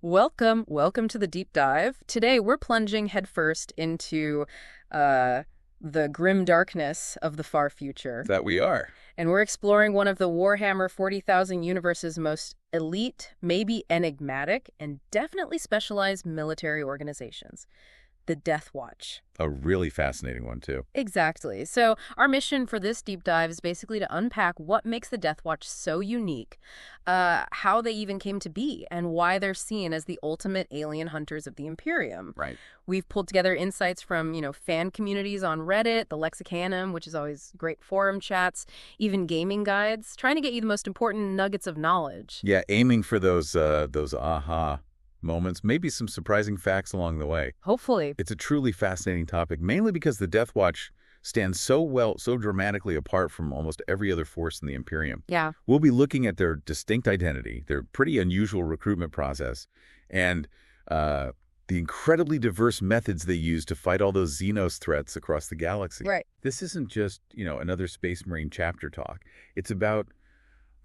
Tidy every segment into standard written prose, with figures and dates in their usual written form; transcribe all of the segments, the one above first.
Welcome to the deep dive. Today we're plunging headfirst into the grim darkness of the far future. That we are. And we're exploring one of the Warhammer 40,000 universe's most elite, maybe enigmatic, and definitely specialized military organizations, the Deathwatch. A really fascinating one, too. Exactly. So our mission for this deep dive is basically to unpack what makes the Deathwatch so unique, how they even came to be, and why they're seen as the ultimate alien hunters of the Imperium. Right. We've pulled together insights from, fan communities on Reddit, the Lexicanum, which is always great forum chats, even gaming guides, trying to get you the most important nuggets of knowledge. Yeah, aiming for those aha moments, maybe some surprising facts along the way. Hopefully. It's a truly fascinating topic, mainly because the Deathwatch stands so dramatically apart from almost every other force in the Imperium. Yeah. We'll be looking at their distinct identity, their pretty unusual recruitment process, and the incredibly diverse methods they use to fight all those Xenos threats across the galaxy. Right. This isn't just, another Space Marine chapter talk. It's about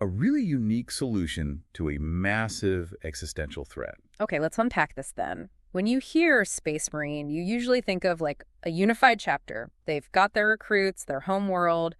a really unique solution to a massive existential threat. Okay, let's unpack this then. When you hear Space Marine, you usually think of like a unified chapter. They've got their recruits, their home world,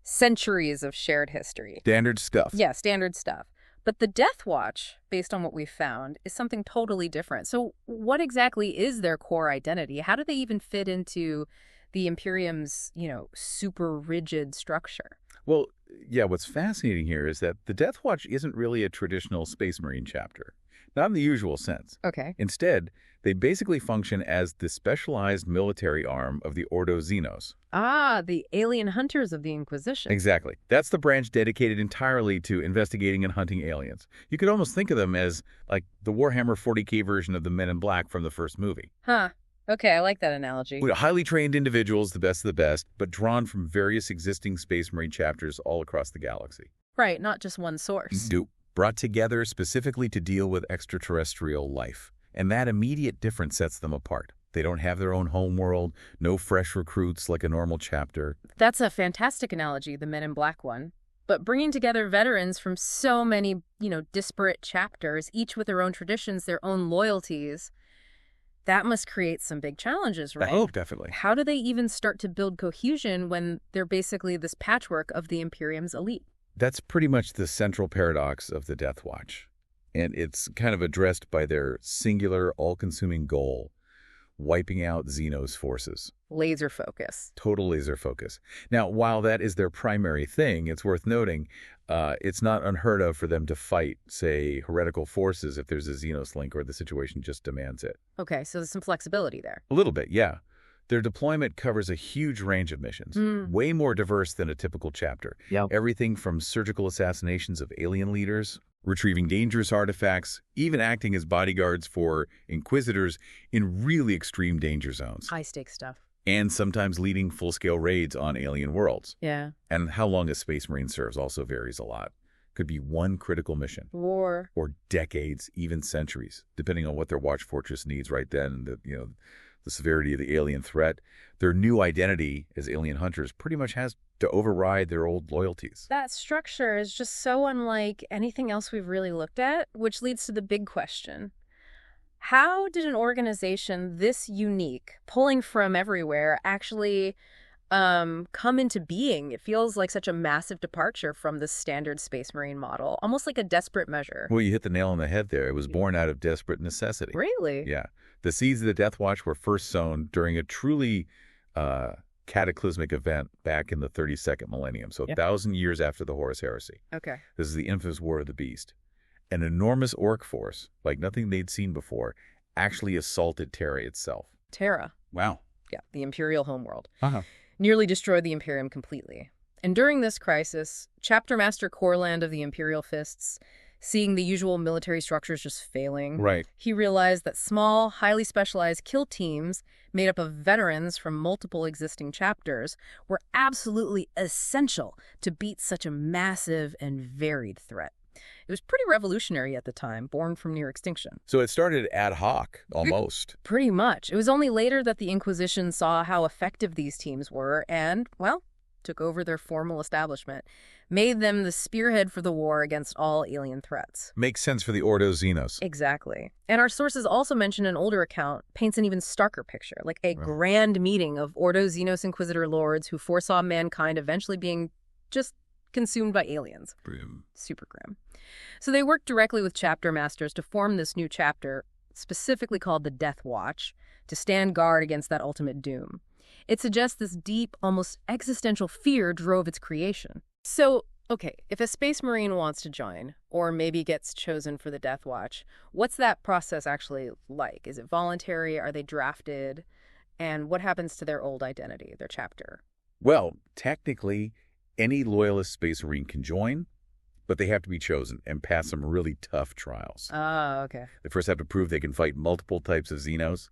centuries of shared history. Standard stuff. Yeah, standard stuff. But the Deathwatch, based on what we've found, is something totally different. So what exactly is their core identity? How do they even fit into the Imperium's, super rigid structure? Well, yeah, what's fascinating here is that the Deathwatch isn't really a traditional Space Marine chapter. Not in the usual sense. Okay. Instead, they basically function as the specialized military arm of the Ordo Xenos. Ah, the alien hunters of the Inquisition. Exactly. That's the branch dedicated entirely to investigating and hunting aliens. You could almost think of them as, like, the Warhammer 40K version of the Men in Black from the first movie. Huh. Okay, I like that analogy. With highly trained individuals, the best of the best, but drawn from various existing Space Marine chapters all across the galaxy. Right, not just one source. Brought together specifically to deal with extraterrestrial life. And that immediate difference sets them apart. They don't have their own homeworld, no fresh recruits like a normal chapter. That's a fantastic analogy, the Men in Black one. But bringing together veterans from so many, disparate chapters, each with their own traditions, their own loyalties, that must create some big challenges, right? Oh, definitely. How do they even start to build cohesion when they're basically this patchwork of the Imperium's elite? That's pretty much the central paradox of the Deathwatch. And it's kind of addressed by their singular, all-consuming goal, wiping out Xenos forces. Laser focus. Total laser focus. Now, while that is their primary thing, it's worth noting it's not unheard of for them to fight, say, heretical forces if there's a Xenos link or the situation just demands it. Okay, so there's some flexibility there. A little bit, yeah. Their deployment covers a huge range of missions, way more diverse than a typical chapter. Yep. Everything from surgical assassinations of alien leaders, retrieving dangerous artifacts, even acting as bodyguards for inquisitors in really extreme danger zones. High-stakes stuff. And sometimes leading full-scale raids on alien worlds. Yeah. And how long a Space Marine serves also varies a lot. Could be one critical mission. War. Or decades, even centuries, depending on what their Watch Fortress needs right then, the severity of the alien threat. Their new identity as alien hunters pretty much has to override their old loyalties. That structure is just so unlike anything else we've really looked at, which leads to the big question. How did an organization this unique, pulling from everywhere, actually come into being? It feels like such a massive departure from the standard Space Marine model, almost like a desperate measure. Well, you hit the nail on the head there. It was born out of desperate necessity. Really? Yeah. The seeds of the Deathwatch were first sown during a truly cataclysmic event back in the 32nd millennium, so 1,000 years after the Horus Heresy. Okay. This is the infamous War of the Beast. An enormous orc force, like nothing they'd seen before, actually assaulted Terra itself. Terra. Wow. Yeah, the Imperial homeworld. Uh-huh. Nearly destroyed the Imperium completely. And during this crisis, Chapter Master Corland of the Imperial Fists, seeing the usual military structures just failing, Right. he realized that small, highly specialized kill teams made up of veterans from multiple existing chapters were absolutely essential to beat such a massive and varied threat. It was pretty revolutionary at the time, born from near extinction. So it started ad hoc, almost. Pretty much. It was only later that the Inquisition saw how effective these teams were and, well, took over their formal establishment, made them the spearhead for the war against all alien threats. Makes sense for the Ordo Xenos. Exactly. And our sources also mention an older account paints an even starker picture, like a grand meeting of Ordo Xenos Inquisitor lords who foresaw mankind eventually being just consumed by aliens. Grim. Super grim. So they worked directly with chapter masters to form this new chapter, specifically called the Deathwatch, to stand guard against that ultimate doom. It suggests this deep, almost existential fear drove its creation. So, okay, if a Space Marine wants to join, or maybe gets chosen for the Deathwatch, what's that process actually like? Is it voluntary? Are they drafted? And what happens to their old identity, their chapter? Well, technically, any loyalist Space Marine can join, but they have to be chosen and pass some really tough trials. Oh, okay. They first have to prove they can fight multiple types of Xenos.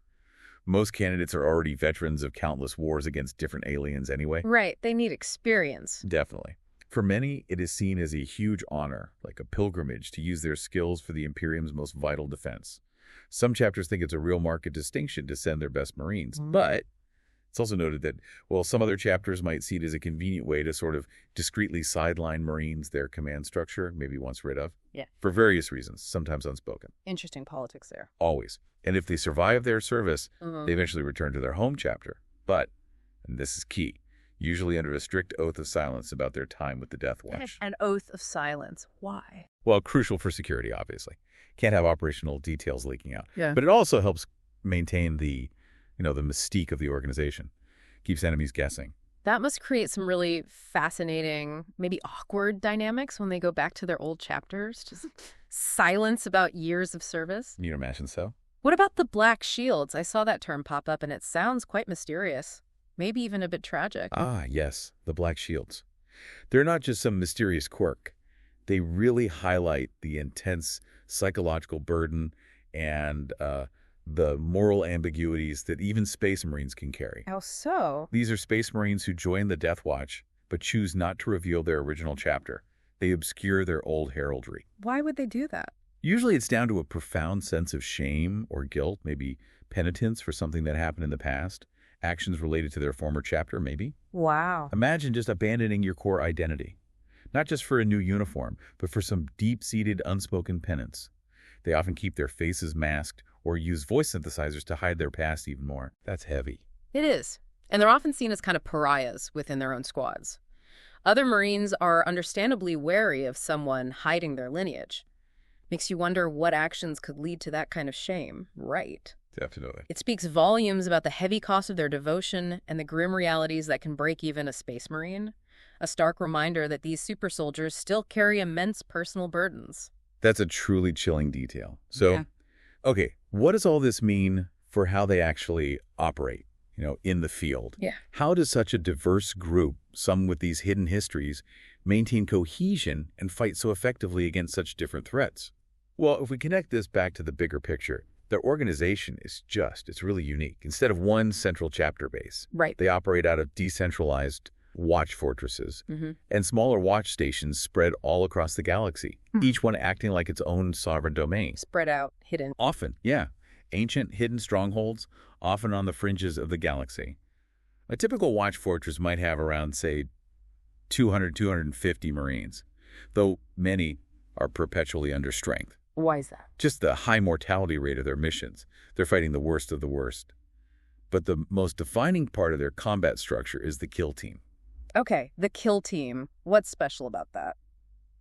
Most candidates are already veterans of countless wars against different aliens anyway. Right, they need experience. Definitely. For many, it is seen as a huge honor, like a pilgrimage, to use their skills for the Imperium's most vital defense. Some chapters think it's a real marked distinction to send their best Marines, but it's also noted that, well, some other chapters might see it as a convenient way to sort of discreetly sideline Marines their command structure, maybe once rid of. Yeah. For various reasons, sometimes unspoken. Interesting politics there. Always. And if they survive their service, they eventually return to their home chapter. But, and this is key, usually under a strict oath of silence about their time with the Deathwatch. An oath of silence. Why? Well, crucial for security, obviously. Can't have operational details leaking out. Yeah. But it also helps maintain the mystique of the organization. Keeps enemies guessing. That must create some really fascinating, maybe awkward dynamics when they go back to their old chapters. Just silence about years of service. You imagine so? What about the Black Shields? I saw that term pop up and it sounds quite mysterious. Maybe even a bit tragic. Ah, yes, the Black Shields. They're not just some mysterious quirk. They really highlight the intense psychological burden and the moral ambiguities that even Space Marines can carry. How so? These are Space Marines who join the Deathwatch but choose not to reveal their original chapter. They obscure their old heraldry. Why would they do that? Usually it's down to a profound sense of shame or guilt, maybe penitence for something that happened in the past, actions related to their former chapter, maybe. Wow. Imagine just abandoning your core identity, not just for a new uniform, but for some deep-seated, unspoken penance. They often keep their faces masked or use voice synthesizers to hide their past even more. That's heavy. It is. And they're often seen as kind of pariahs within their own squads. Other Marines are understandably wary of someone hiding their lineage. Makes you wonder what actions could lead to that kind of shame, right? Definitely. It speaks volumes about the heavy cost of their devotion and the grim realities that can break even a Space Marine. A stark reminder that these super soldiers still carry immense personal burdens. That's a truly chilling detail. So, okay, what does all this mean for how they actually operate, in the field? Yeah. How does such a diverse group, some with these hidden histories, maintain cohesion and fight so effectively against such different threats? Well, if we connect this back to the bigger picture, their organization it's really unique. Instead of one central chapter base, Right. they operate out of decentralized watch fortresses and smaller watch stations spread all across the galaxy, each one acting like its own sovereign domain. Spread out, hidden. Often, yeah. Ancient, hidden strongholds, often on the fringes of the galaxy. A typical watch fortress might have around, say, 200, 250 Marines, though many are perpetually under strength. Why is that? Just the high mortality rate of their missions. They're fighting the worst of the worst. But the most defining part of their combat structure is the kill team. Okay, the kill team. What's special about that?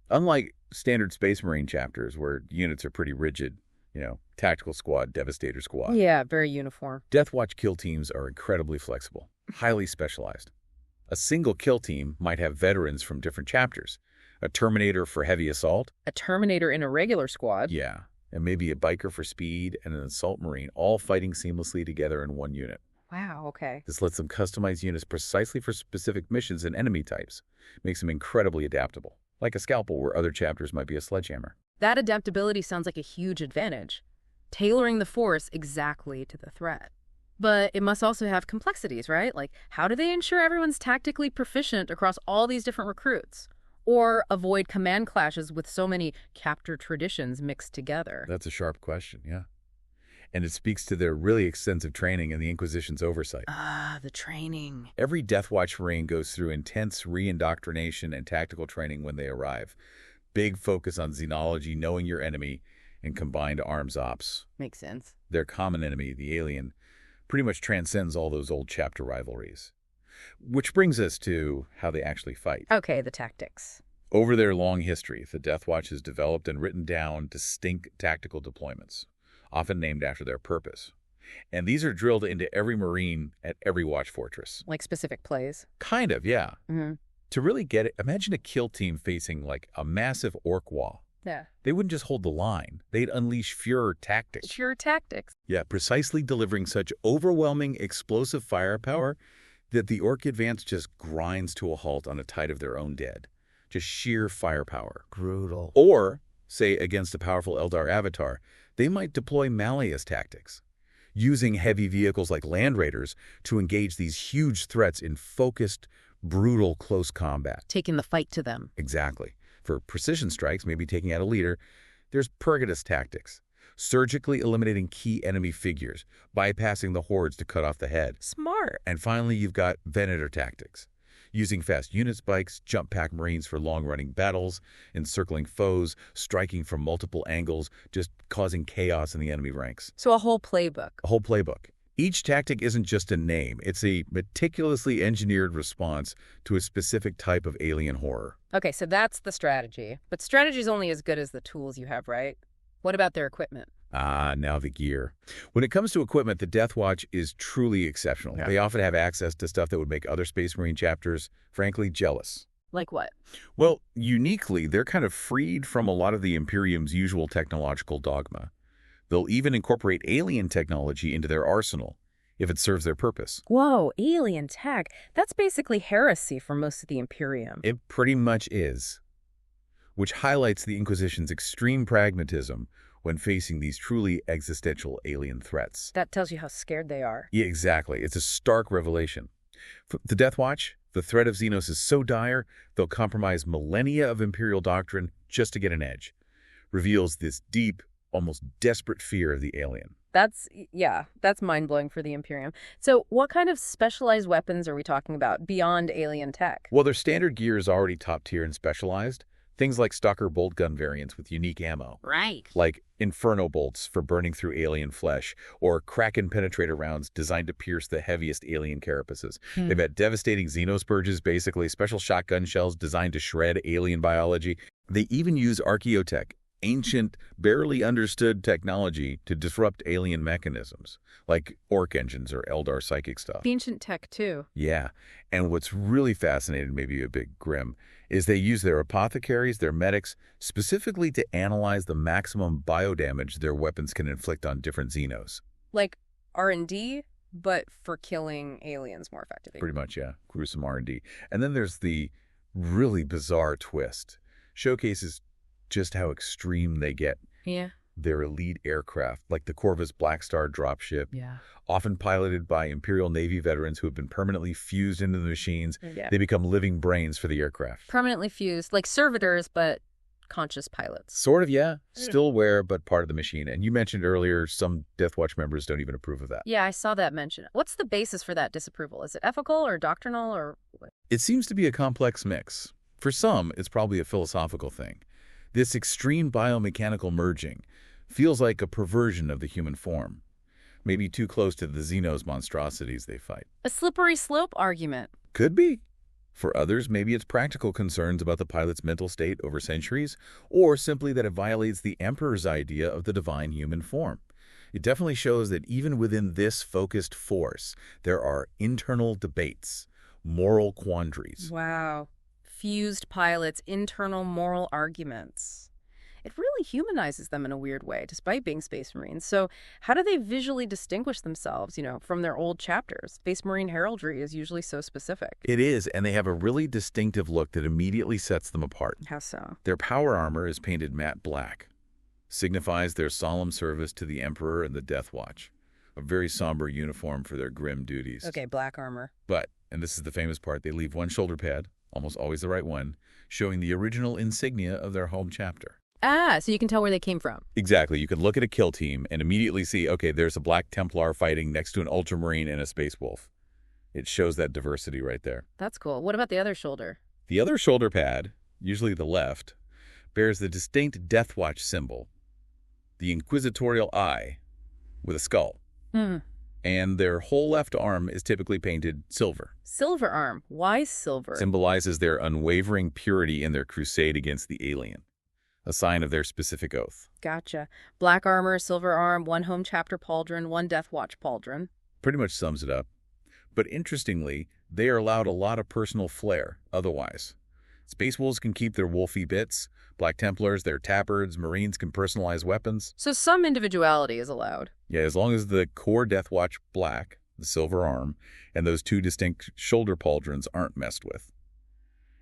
Unlike standard Space Marine chapters where units are pretty rigid, tactical squad, devastator squad, Yeah, very uniform. Deathwatch kill teams are incredibly flexible, highly specialized. A single kill team might have veterans from different chapters. A Terminator for heavy assault. A Terminator in a regular squad. Yeah, and maybe a biker for speed and an assault Marine, all fighting seamlessly together in one unit. Wow, okay. This lets them customize units precisely for specific missions and enemy types. Makes them incredibly adaptable, like a scalpel where other chapters might be a sledgehammer. That adaptability sounds like a huge advantage, tailoring the force exactly to the threat. But it must also have complexities, right? Like, how do they ensure everyone's tactically proficient across all these different recruits? Or avoid command clashes with so many chapter traditions mixed together? That's a sharp question, yeah. And it speaks to their really extensive training and the Inquisition's oversight. Ah, the training. Every Deathwatch Marine goes through intense re-indoctrination and tactical training when they arrive. Big focus on xenology, knowing your enemy, and combined arms ops. Makes sense. Their common enemy, the alien, pretty much transcends all those old chapter rivalries. Which brings us to how they actually fight. Okay, the tactics. Over their long history, the Deathwatch has developed and written down distinct tactical deployments, often named after their purpose. And these are drilled into every Marine at every watch fortress. Like specific plays. Kind of, yeah. Mm-hmm. To really get it, imagine a kill team facing like a massive orc wall. Yeah. They wouldn't just hold the line. They'd unleash Führer tactics. Führer tactics. Yeah, precisely delivering such overwhelming explosive firepower that the orc advance just grinds to a halt on a tide of their own dead. Just sheer firepower. Brutal. Or, say, against a powerful Eldar avatar, they might deploy Malleus tactics, using heavy vehicles like Land Raiders to engage these huge threats in focused, brutal close combat. Taking the fight to them. Exactly. For precision strikes, maybe taking out a leader, there's Purgatus tactics, surgically eliminating key enemy figures, bypassing the hordes to cut off the head. Smart. And finally, you've got Venator tactics, using fast unit spikes, jump pack Marines for long-running battles, encircling foes, striking from multiple angles, just causing chaos in the enemy ranks. So a whole playbook. A whole playbook. Each tactic isn't just a name. It's a meticulously engineered response to a specific type of alien horror. Okay, so that's the strategy. But strategy's only as good as the tools you have, right? What about their equipment? Ah, now the gear. When it comes to equipment, the Deathwatch is truly exceptional. Yeah. They often have access to stuff that would make other Space Marine chapters, frankly, jealous. Like what? Well, uniquely, they're kind of freed from a lot of the Imperium's usual technological dogma. They'll even incorporate alien technology into their arsenal, if it serves their purpose. Whoa, alien tech. That's basically heresy for most of the Imperium. It pretty much is. Which highlights the Inquisition's extreme pragmatism when facing these truly existential alien threats. That tells you how scared they are. Yeah, exactly. It's a stark revelation. For the Deathwatch, the threat of Xenos is so dire, they'll compromise millennia of Imperial doctrine just to get an edge. Reveals this deep, almost desperate fear of the alien. That's mind-blowing for the Imperium. So what kind of specialized weapons are we talking about beyond alien tech? Well, their standard gear is already top tier and specialized. Things like Stalker bolt gun variants with unique ammo. Right. Like Inferno bolts for burning through alien flesh, or Kraken penetrator rounds designed to pierce the heaviest alien carapaces. They've got devastating Xenos Purges, basically special shotgun shells designed to shred alien biology. They even use archaeotech, ancient, barely understood technology to disrupt alien mechanisms, like Ork engines or Eldar psychic stuff. Ancient tech, too. Yeah, and what's really fascinating, maybe a bit grim, is they use their apothecaries, their medics, specifically to analyze the maximum biodamage their weapons can inflict on different Xenos. Like R&D, but for killing aliens more effectively. Pretty much, yeah. Gruesome R&D. And then there's the really bizarre twist. Showcases just how extreme they get. Yeah. Their elite aircraft, like the Corvus Black Star dropship, Yeah. often piloted by Imperial Navy veterans who have been permanently fused into the machines. Yeah. They become living brains for the aircraft. Permanently fused, like servitors, but conscious pilots. Sort of, yeah. Still aware, but part of the machine. And you mentioned earlier some Deathwatch members don't even approve of that. Yeah, I saw that mentioned. What's the basis for that disapproval? Is it ethical or doctrinal or what? It seems to be a complex mix. For some, it's probably a philosophical thing. This extreme biomechanical merging feels like a perversion of the human form, maybe too close to the Xenos monstrosities they fight. A slippery slope argument. Could be. For others, maybe it's practical concerns about the pilot's mental state over centuries, or simply that it violates the Emperor's idea of the divine human form. It definitely shows that even within this focused force, there are internal debates, moral quandaries. Wow. Fused pilots, internal moral arguments. It really humanizes them in a weird way, despite being Space Marines. So how do they visually distinguish themselves, from their old chapters? Space Marine heraldry is usually so specific. It is, and they have a really distinctive look that immediately sets them apart. How so? Their power armor is painted matte black, signifies their solemn service to the Emperor and the Deathwatch, a very somber uniform for their grim duties. Okay, black armor. But, and this is the famous part, they leave one shoulder pad, almost always the right one, showing the original insignia of their home chapter. Ah, so you can tell where they came from. Exactly. You can look at a kill team and immediately see, okay, there's a Black Templar fighting next to an Ultramarine and a Space Wolf. It shows that diversity right there. That's cool. What about the other shoulder? The other shoulder pad, usually the left, bears the distinct Deathwatch symbol, the inquisitorial eye with a skull. Hmm. And their whole left arm is typically painted silver. Silver arm. Why silver? Symbolizes their unwavering purity in their crusade against the alien, a sign of their specific oath. Gotcha. Black armor, silver arm, one home chapter pauldron, one Deathwatch pauldron. Pretty much sums it up. But interestingly, they are allowed a lot of personal flair otherwise. Space Wolves can keep their wolfy bits, Black Templars, their tabards, Marines can personalize weapons. So some individuality is allowed. Yeah, as long as the core Deathwatch black, the silver arm, and those two distinct shoulder pauldrons aren't messed with.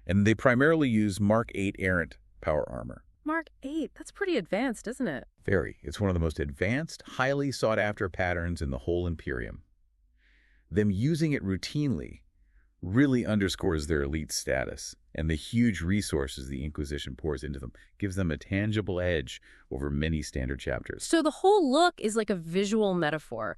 And they primarily use Mark 8 errant power armor. Mark 8, that's pretty advanced, isn't it? Very. It's one of the most advanced, highly sought-after patterns in the whole Imperium. Them using it routinely really underscores their elite status, and the huge resources the Inquisition pours into them gives them a tangible edge over many standard chapters. So the whole look is like a visual metaphor,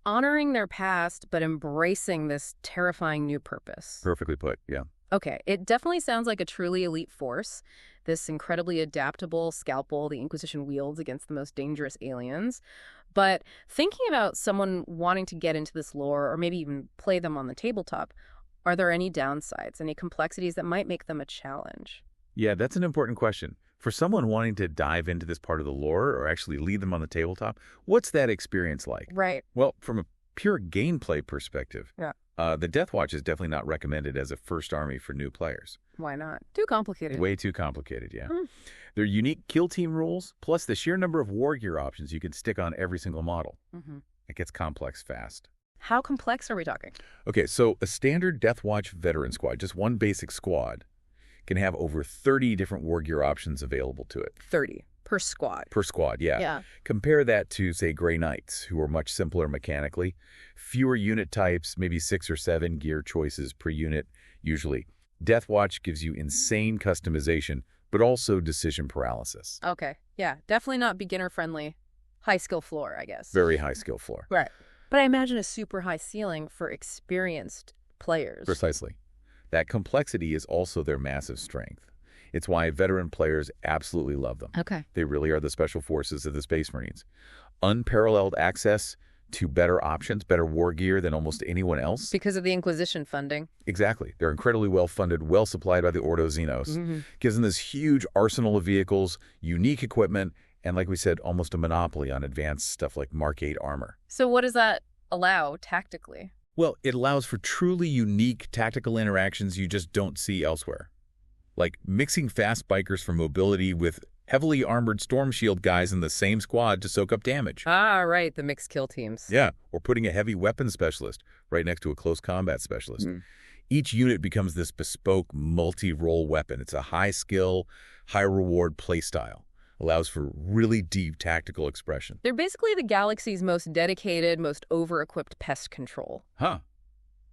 honoring their past but embracing this terrifying new purpose. Perfectly put, yeah. Okay, it definitely sounds like a truly elite force, this incredibly adaptable scalpel the Inquisition wields against the most dangerous aliens. But thinking about someone wanting to get into this lore or maybe even play them on the tabletop, are there any downsides, any complexities that might make them a challenge? Yeah, that's an important question. For someone wanting to dive into this part of the lore or actually lead them on the tabletop, what's that experience like? Right. Well, from a pure gameplay perspective, Yeah. The Deathwatch is definitely not recommended as a first army for new players. Why not? Too complicated. Way too complicated, yeah. Hmm. Their unique kill team rules, plus the sheer number of war gear options you can stick on every single model. Mm-hmm. It gets complex fast. How complex are we talking? Okay, so a standard Deathwatch veteran squad, just one basic squad, can have over 30 different war gear options available to it. 30 per squad. Per squad, yeah. Yeah. Compare that to, say, Grey Knights, who are much simpler mechanically. Fewer unit types, maybe 6 or 7 gear choices per unit, usually. Deathwatch gives you insane customization, but also decision paralysis. Okay. Yeah. Definitely not beginner-friendly. High skill floor, I guess. Very high skill floor. Right. But I imagine a super high ceiling for experienced players. Precisely. That complexity is also their massive strength. It's why veteran players absolutely love them. Okay. They really are the special forces of the Space Marines. Unparalleled access to better options, better war gear than almost anyone else. Because of the Inquisition funding. Exactly. They're incredibly well-funded, well-supplied by the Ordo Xenos. Mm-hmm. Gives them this huge arsenal of vehicles, unique equipment, and like we said, almost a monopoly on advanced stuff like Mark 8 armor. So what does that allow tactically? Well, it allows for truly unique tactical interactions you just don't see elsewhere. Like mixing fast bikers for mobility with heavily armored storm shield guys in the same squad to soak up damage. Ah, right, the mixed kill teams. Yeah, or putting a heavy weapons specialist right next to a close combat specialist. Mm. Each unit becomes this bespoke multi-role weapon. It's a high-skill, high-reward playstyle. Allows for really deep tactical expression. They're basically the galaxy's most dedicated, most over-equipped pest control. Huh.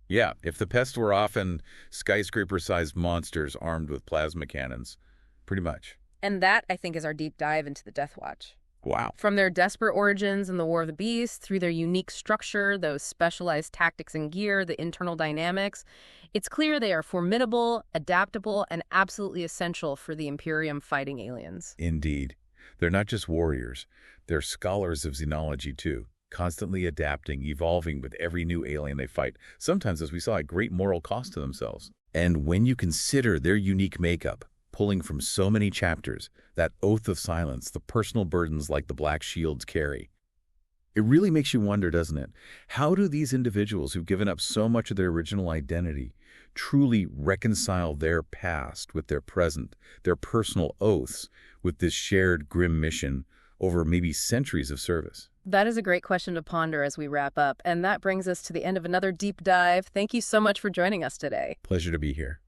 Yeah, if the pests were often skyscraper-sized monsters armed with plasma cannons. Pretty much. And that, I think, is our deep dive into the Deathwatch. Wow. From their desperate origins in the War of the Beast, through their unique structure, those specialized tactics and gear, the internal dynamics, it's clear they are formidable, adaptable, and absolutely essential for the Imperium fighting aliens. Indeed. They're not just warriors. They're scholars of xenology, too. Constantly adapting, evolving with every new alien they fight, sometimes, as we saw, at great moral cost to themselves. And when you consider their unique makeup, pulling from so many chapters, that oath of silence, the personal burdens like the Black Shields carry, it really makes you wonder, doesn't it? How do these individuals who've given up so much of their original identity truly reconcile their past with their present, their personal oaths with this shared grim mission over maybe centuries of service? That is a great question to ponder as we wrap up. And that brings us to the end of another deep dive. Thank you so much for joining us today. Pleasure to be here.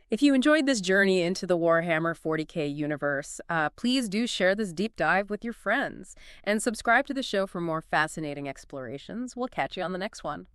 If you enjoyed this journey into the Warhammer 40K universe, please do share this deep dive with your friends and subscribe to the show for more fascinating explorations. We'll catch you on the next one.